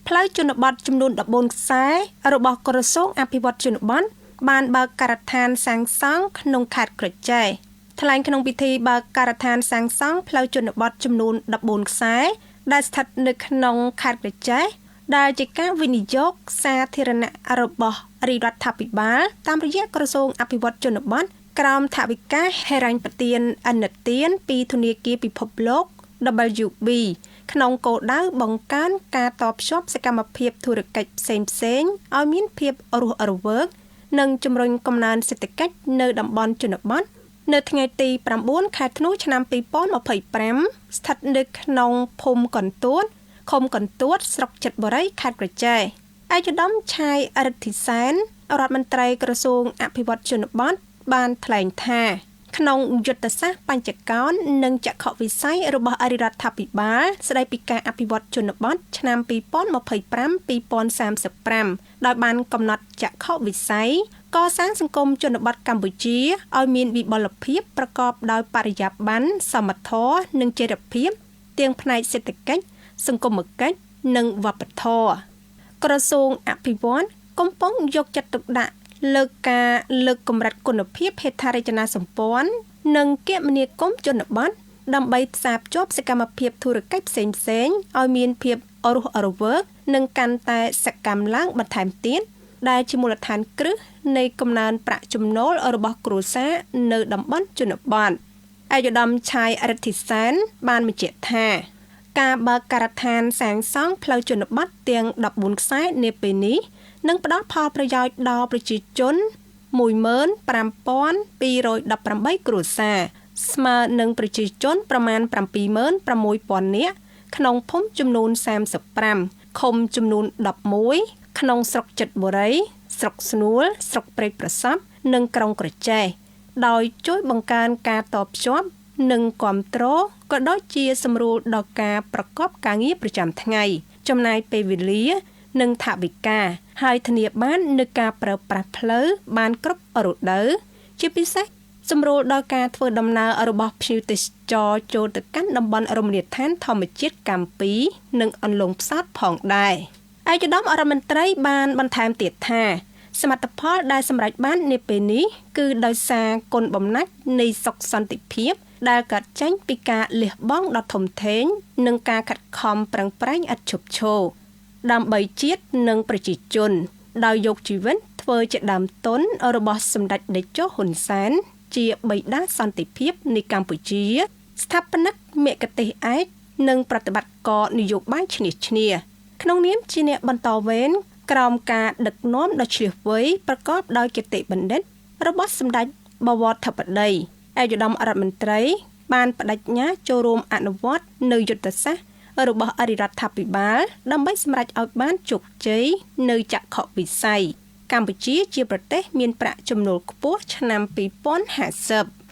ផ្លូវជនបទចំនួន14ខ្សែរបស់ក្រសួងអភិវឌ្ឍជនបទបានបើកការដ្ឋានសាងសង់ក្នុងខេត្តក្រចេះថ្លែងក្នុងពិធីបើកការដ្ឋានសាងសង់ផ្លូវជនបទចំនួន14ខ្សែដែលស្ថិតនៅក្នុងខេត្តក្រចេះដែលជាការវិនិយោគសាធារណៈរបស់រាជរដ្ឋាភិបាលតាមរយៈក្រសួងអភិវឌ្ឍជនបទក្រោមថវិកាហិរញ្ញប្បទានអនុទានពីធនាគារពិភពលោក WB ក្នុងគោលដៅបង្កើនការតភ្ជាប់សកម្មភាពធុរកិច្ចផ្សេងៗឲ្យមានភាពរស់រវើកនិងជំរុញកំណើនសេដ្ឋកិច្ចនៅតំបន់ជនបទនៅថ្ងៃទី9ខែធ្នូឆ្នាំ2025ស្ថិតនៅក្នុងភូមិកន្ទួតឃុំកន្ទួតស្រុកចិត្តបុរីខេត្តក្រចេះឯកឧត្តមឆាយរិទ្ធិសែនរដ្ឋមន្ត្រីក្រសួងអភិវឌ្ឍជនបទបានថ្លែងថាក្នុងយុទ្ធសាស្ត្របញ្ចកោណនិងចក្ខុវិស័យរបស់រាជរដ្ឋាភិបាលស្តីពីការអភិវឌ្ឍជនបទឆ្នាំ2025-2035ដោយបានកំណត់ចក្ខុវិស័យកសាងសង្គមជនបទកម្ពុជាឲ្យមានវិបុលភាពប្រកបដោយបរិយាបន្នសមធម៌និងចីរភាពទាំងផ្នែកសេដ្ឋកិច្ចសង្គមគិច្ចនិងវប្បធម៌ក្រសួងអភិវឌ្ឍកំពុងយកចិត្តទុកដាក់លើការលើកកម្រិតគុណភាពហេដ្ឋារចនាសម្ព័ន្ធនិងគមនាគមន៍ជនបទដើម្បីផ្សារភ្ជាប់សកម្មភាពធុរកិច្ចផ្សេងៗឲ្យមានភាពរស់រវើកនិងកាន់តែសកម្មឡើងបន្ថែមទៀតដែលជាមូលដ្ឋានគ្រឹះនៃកំណើនប្រាក់ចំណូលរបស់គ្រួសារនៅតំបន់ជនបទឯកឧត្តមឆាយរិទ្ធិសែនបានបញ្ជាក់ថាការបើកការដ្ឋានសាងសង់ផ្លូវជនបទទាំង14ខ្សែនាពេលនេះនឹងផ្ដល់ផលប្រយោជន៍ដល់ប្រជាជន 15,218 គ្រួសារស្មើនឹងប្រជាជនប្រមាណ 76,000 នាក់ក្នុងភូមិចំនួន35ឃុំចំនួន11ក្នុងស្រុកចិត្តបុរីស្រុកស្នួលស្រុកព្រែកប្រសព្វនិងក្រុងក្រចេះដោយជួយបង្កើនការតភ្ជាប់និងគាំទ្រក៏ដូចជាសម្រួលដល់ការប្រកបការងារប្រចាំថ្ងៃចំណាយពេលវេលានិងថវិកាហើយធានាបាននូវការប្រើប្រាស់ផ្លូវបានគ្រប់រដូវជាពិសេសសម្រួលដល់ការធ្វើដំណើររបស់ភ្ញៀវទេសចរចូលទៅកាន់តំបន់រមណីយដ្ឋានធម្មជាតិកាំពីនិងអន្លង់ផ្សោតផងដែរឯកឧត្តមរដ្ឋមន្ត្រីបានបន្ថែមទៀតថាសមិទ្ធផលដែលសម្រេចបាននាពេលនេះគឺដោយសារគុណបំណាច់នៃសុខសន្តិភាពដែលកើតចេញពីការលះបង់ដ៏ធំធេងនិងការខិតខំប្រឹងប្រែងឥតឈប់ឈរដើម្បីជាតិនិងប្រជាជនដោយយកជីវិតធ្វើជាដើមទុនរបស់សម្ដេចតេជោហ៊ុនសែនជាបិតាសន្តិភាពនៃកម្ពុជាស្ថាបនិកមគ្គុទ្ទេសក៍ឯកនិងប្រតិបត្តិការនយោបាយឈ្នះឈ្នះក្នុងនាមជាអ្នកបន្តវេនក្រោមការដឹកនាំដ៏ឈ្លាសវៃប្រកបដោយគតិបណ្ឌិតរបស់សម្ដេចបវរធិបតីឯកឧត្តមរដ្ឋមន្ត្រីបានបដិញ្ញាចូលរួមអនុវត្តនៅយុទ្ធសាស្ត្ររបស់រាជរដ្ឋាភិបាលដើម្បីសម្រេចឲ្យបានជោគជ័យនៅចក្ខុវិស័យកម្ពុជាជាប្រទេសមានប្រាក់ចំណូលខ្ពស់ឆ្នាំ2050